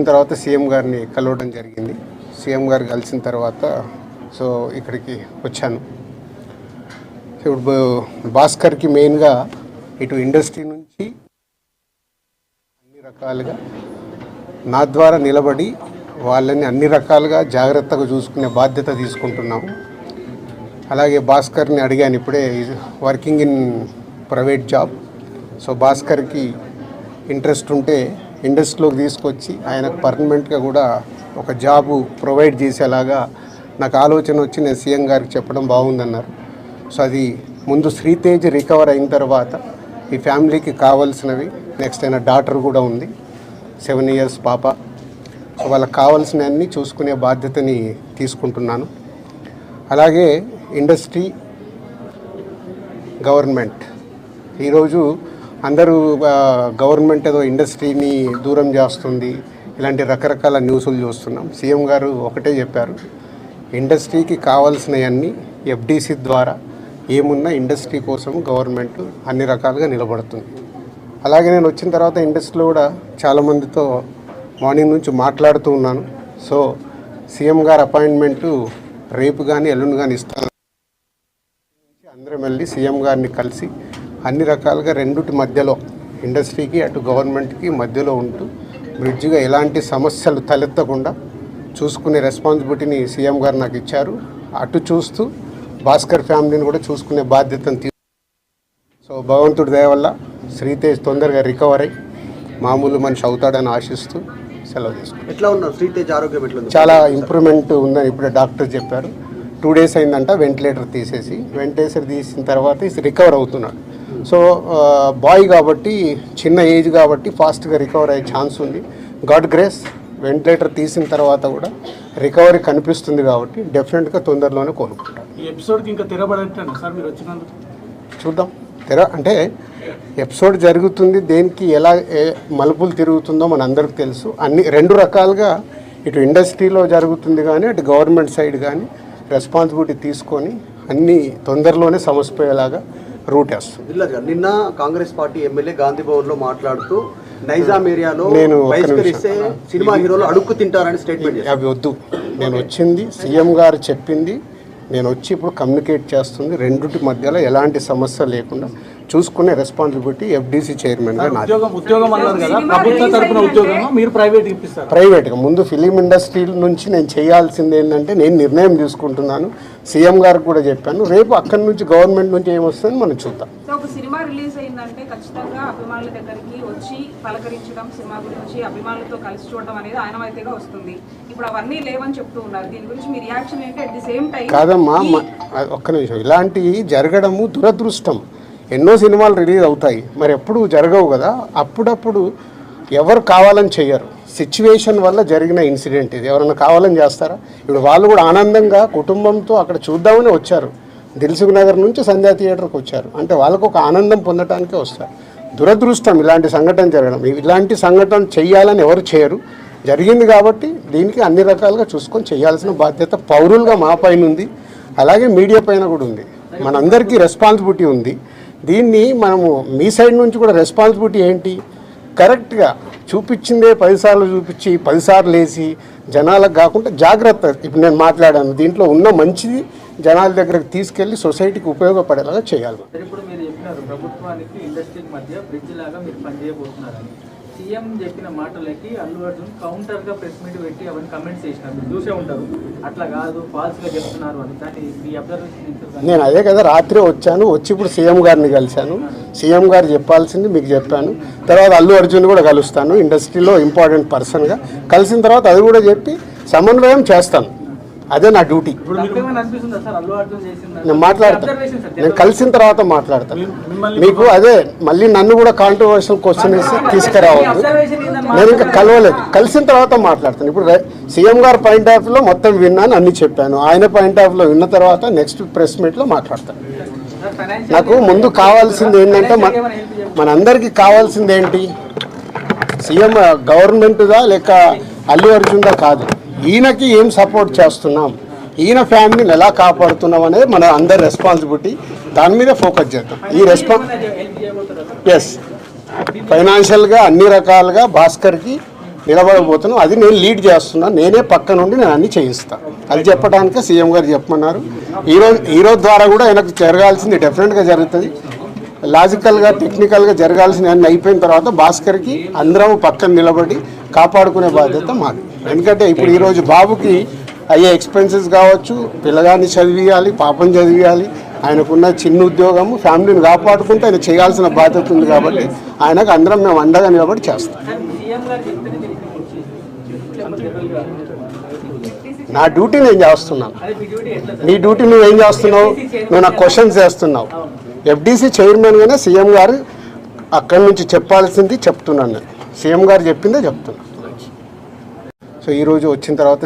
తర్వాత సీఎం గారిని కలవడం జరిగింది. సీఎం గారు కలిసిన తర్వాత సో ఇక్కడికి వచ్చాను. ఇప్పుడు భాస్కర్కి మెయిన్గా ఇటు ఇండస్ట్రీ నుంచి అన్ని రకాలుగా నా ద్వారా నిలబడి వాళ్ళని అన్ని రకాలుగా జాగ్రత్తగా చూసుకునే బాధ్యత తీసుకుంటున్నాము. అలాగే భాస్కర్ని అడిగాను ఇప్పుడే, working in private job. So భాస్కర్కి ఇంట్రెస్ట్ ఉంటే ఇండస్ట్రీలోకి తీసుకొచ్చి ఆయనకు పర్మనెంట్గా కూడా ఒక జాబు ప్రొవైడ్ చేసేలాగా నాకు ఆలోచన వచ్చి నేను సీఎం గారికి చెప్పడం బాగుందన్నారు. సో అది ముందు శ్రీతేజ్ రికవర్ అయిన తర్వాత ఈ ఫ్యామిలీకి కావాల్సినవి, నెక్స్ట్ అయిన డాటర్ కూడా ఉంది, 7 years పాప. సో వాళ్ళకి కావాల్సినవన్నీ చూసుకునే బాధ్యతని తీసుకుంటున్నాను. అలాగే ఇండస్ట్రీ, గవర్నమెంట్, ఈరోజు అందరూ గవర్నమెంట్ ఏదో ఇండస్ట్రీని దూరం చేస్తుంది, ఇలాంటి రకరకాల న్యూస్లు చూస్తున్నాం. సీఎం గారు ఒకటే చెప్పారు, ఇండస్ట్రీకి కావాల్సినవన్నీ ఎఫ్డీసీ ద్వారా ఏమున్నా ఇండస్ట్రీ కోసం గవర్నమెంట్ అన్ని రకాలుగా నిలబడుతుంది. అలాగే నేను వచ్చిన తర్వాత ఇండస్ట్రీలో కూడా చాలామందితో మార్నింగ్ నుంచి మాట్లాడుతూ ఉన్నాను. సో సీఎం గారు అపాయింట్మెంటు రేపు కానీ ఎల్లుండి కానీ ఇస్తాను. అందరం వెళ్ళి సీఎం గారిని కలిసి అన్ని రకాలుగా రెండుటి మధ్యలో, ఇండస్ట్రీకి అటు గవర్నమెంట్కి మధ్యలో ఉంటూ బ్రిడ్జ్గా ఎలాంటి సమస్యలు తలెత్తకుండా చూసుకునే రెస్పాన్సిబిలిటీని సీఎం గారు నాకు ఇచ్చారు. అటు చూస్తూ భాస్కర్ ఫ్యామిలీని కూడా చూసుకునే బాధ్యతను సో భగవంతుడి దయ వల్ల శ్రీతేజ్ తొందరగా రికవర్ అయ్యి మామూలు మనిషి అవుతాడని ఆశిస్తూ సెలవు తీసుకుంటాం. ఎట్లా ఉన్నారు శ్రీతేజ్ ఆరోగ్యం? ఎట్లా ఉంది? చాలా ఇంప్రూవ్మెంట్ ఉందని ఇప్పుడే డాక్టర్ చెప్పారు. 2 days అయిందంట వెంటిలేటర్ తీసిన తర్వాత రికవర్ అవుతున్నాడు. సో బాయ్ కాబట్టి, చిన్న ఏజ్ కాబట్టి ఫాస్ట్గా రికవర్ అయ్యే ఛాన్స్ ఉంది. గాడ్ గ్రేస్, వెంటిలేటర్ తీసిన తర్వాత కూడా రికవరీ కనిపిస్తుంది కాబట్టి డెఫినెట్గా తొందరలోనే కోలుకుంటాడు. ఈ ఎపిసోడ్కి ఇంకా తెరబడట్లేదు సార్ మీరు వచ్చినందుకు? చూద్దాం. అంటే ఎపిసోడ్ జరుగుతుంది, దేనికి ఎలా మలుపులు తిరుగుతుందో మన అందరికి తెలుసు. అన్ని 2 రకాలుగా ఇటు ఇండస్ట్రీలో జరుగుతుంది కానీ అటు గవర్నమెంట్ సైడ్ కానీ రెస్పాన్సిబిలిటీ తీసుకొని అన్ని తొందరలోనే సమసిపోయేలాగా రూట్ వేస్తుంది. నిన్న కాంగ్రెస్ పార్టీ ఎమ్మెల్యే గాంధీ భవన్లో మాట్లాడుతూ నైజాం ఏరియాలో సినిమా హీరోలు అడుక్కు తింటారని స్టేట్మెంట్. అవి వద్దు, నేను వచ్చింది సీఎం గారు చెప్పింది, నేను వచ్చి ఇప్పుడు కమ్యూనికేట్ చేస్తుంది. రెండుటి మధ్యలో ఎలాంటి సమస్య లేకుండా చూసుకునే రెస్పాన్సిబిలిటీ ఎఫ్డీసీ చైర్మన్గా నాది. ప్రైవేట్గా ముందు ఫిలిం ఇండస్ట్రీ నుంచి నేను చేయాల్సింది ఏంటంటే, నేను నిర్ణయం తీసుకుంటున్నాను, సీఎం గారికి కూడా చెప్పాను. రేపు అక్కడి నుంచి గవర్నమెంట్ నుంచి ఏమొస్తుందని మనం చూద్దాం. ఒక సినిమా రిలీజ్ అయిందంటే ఖచ్చితంగా అభిమానుల దగ్గరికి వచ్చి పలకరించడం, సినిమా గురించి అభిమానులతో కలిసి చూడడం అనేది ఆయనమైతేగా వస్తుంది. ఇప్పుడు అవన్నీ లేవని చెప్తూ ఉన్నారు. దీని గురించి మీ రియాక్షన్ ఏంటి? అట్ ది సేమ్ టైం కాదమ్మా, ఒక్క నిమిషం, ఇలాంటివి జరగడము దురదృష్టం. ఎన్నో సినిమాలు రిలీజ్ అవుతాయి, మరి ఎప్పుడు జరగవు కదా. అప్పుడప్పుడు ఎవరు కావాలని చెయ్యరు, సిచ్యువేషన్ వల్ల జరిగిన ఇన్సిడెంట్ ఇది. ఎవరైనా కావాలని చేస్తారా? ఇప్పుడు వాళ్ళు కూడా ఆనందంగా కుటుంబంతో అక్కడ చూద్దామని వచ్చారు. దిల్సుఖ్ నగర్ నుంచి సంధ్యా థియేటర్కి వచ్చారు అంటే వాళ్ళకు ఒక ఆనందం పొందటానికే వస్తారు. దురదృష్టం ఇలాంటి సంఘటన జరగడం. ఇలాంటి సంఘటన చెయ్యాలని ఎవరు చేయరు, జరిగింది కాబట్టి దీనికి అన్ని రకాలుగా చూసుకొని చేయాల్సిన బాధ్యత పౌరులుగా మా పైన ఉంది, అలాగే మీడియా పైన కూడా ఉంది. మనందరికీ రెస్పాన్సిబిలిటీ ఉంది. దీన్ని మనము మీ సైడ్ నుంచి కూడా రెస్పాన్సిబిలిటీ ఏంటి, కరెక్ట్గా చూపించిందే 10 సార్లు చూపించి 10 సార్లు వేసి జనాలకు కాకుండా జాగ్రత్త. ఇప్పుడు నేను మాట్లాడాను, దీంట్లో ఉన్న మంచిది జనాల దగ్గరకు తీసుకెళ్లి సొసైటీకి ఉపయోగపడేలాగా చేయాలి. ఇప్పుడు మీరు చెప్పినారు ప్రభుత్వానికి ఇండస్ట్రీకి మధ్య బ్రిడ్జ్ లాగా మీరు పనిచేయబోతున్నారని. సీఎం చెప్పిన మాటలకి అల్లు అర్జున్ కౌంటర్గా ప్రెస్ మీట్ పెట్టి అవన్నీ కమెంట్స్ చేసినారు, మీరు చూసే ఉంటారు. అట్లా కాదు, ఫాల్స్గా చెప్తున్నారు అని. దాన్ని మీ అబ్జర్వేషన్? నేను అదే కదా రాత్రి వచ్చాను, వచ్చి ఇప్పుడు సీఎం గారిని కలిశాను. సీఎం గారు చెప్పాల్సింది మీకు చెప్పాను. తర్వాత అల్లు అర్జున్ కూడా కలుస్తాను, ఇండస్ట్రీలో ఇంపార్టెంట్ పర్సన్గా. కలిసిన తర్వాత అది కూడా చెప్పి సమన్వయం చేస్తాను. అదే నా డ్యూటీ. నేను మాట్లాడతాను, నేను కలిసిన తర్వాత మాట్లాడతాను. మీకు అదే మళ్ళీ నన్ను కూడా కాంట్రవర్షియల్ క్వశ్చన్ వేసి తీసుకురావద్దు. నేను ఇంకా కలవలేదు, కలిసిన తర్వాత మాట్లాడతాను. ఇప్పుడు సీఎం గారు పాయింట్ ఆఫ్ వ్యూలో మొత్తం విన్నాను, అన్ని చెప్పాను. ఆయన పాయింట్ ఆఫ్ వ్యూలో విన్న తర్వాత నెక్స్ట్ ప్రెస్ మీట్లో మాట్లాడతాను. నాకు ముందు కావాల్సింది ఏంటంటే, మనందరికీ కావాల్సింది ఏంటి, సీఎం గవర్నమెంట్దా లేక అల్లు అర్జున్దా కాదు, ఈయనకి ఏం సపోర్ట్ చేస్తున్నాం, ఈయన ఫ్యామిలీని ఎలా కాపాడుతున్నాం అనేది మన అందరి రెస్పాన్సిబిలిటీ. దాని మీద ఫోకస్ చేద్దాం. ఈ ఎస్ ఫైనాన్షియల్గా అన్ని రకాలుగా భాస్కర్కి నిలబడబోతున్నాం. అది నేను లీడ్ చేస్తున్నాను, నేనే పక్క నుండి నేను అన్ని చేయిస్తాను. అది చెప్పడానికే సీఎం గారు చెప్పమన్నారు. ఈరోజు ద్వారా కూడా ఆయనకు జరగాల్సింది డెఫినెట్గా జరుగుతుంది. లాజికల్గా టెక్నికల్గా జరగాల్సిన అన్ని అయిపోయిన తర్వాత భాస్కర్కి అందరం పక్కన నిలబడి కాపాడుకునే బాధ్యత మాది. ఎందుకంటే ఇప్పుడు ఈరోజు బాబుకి అయ్యే ఎక్స్పెన్సెస్ కావచ్చు, పిల్లగాన్ని చదివియాలి, పాపం చదివియాలి, ఆయనకున్న చిన్న ఉద్యోగము, ఫ్యామిలీని కాపాడుకుంటూ ఆయన చేయాల్సిన బాధ్యత ఉంది. కాబట్టి ఆయనకు అందరం మేము అండగా నిలబడి చేస్తాం. నా డ్యూటీ నేను చేస్తున్నాను, నీ డ్యూటీ నువ్వేం చేస్తున్నావు? నువ్వు నాకు క్వశ్చన్స్ వేస్తున్నావు. ఎఫ్డీసీ చైర్మన్గానే సీఎం గారు అక్కడి నుంచి చెప్పాల్సింది చెప్తున్నాను. నేను సీఎం గారు చెప్పిందే చెప్తున్నాను. సో ఈరోజు వచ్చిన తర్వాత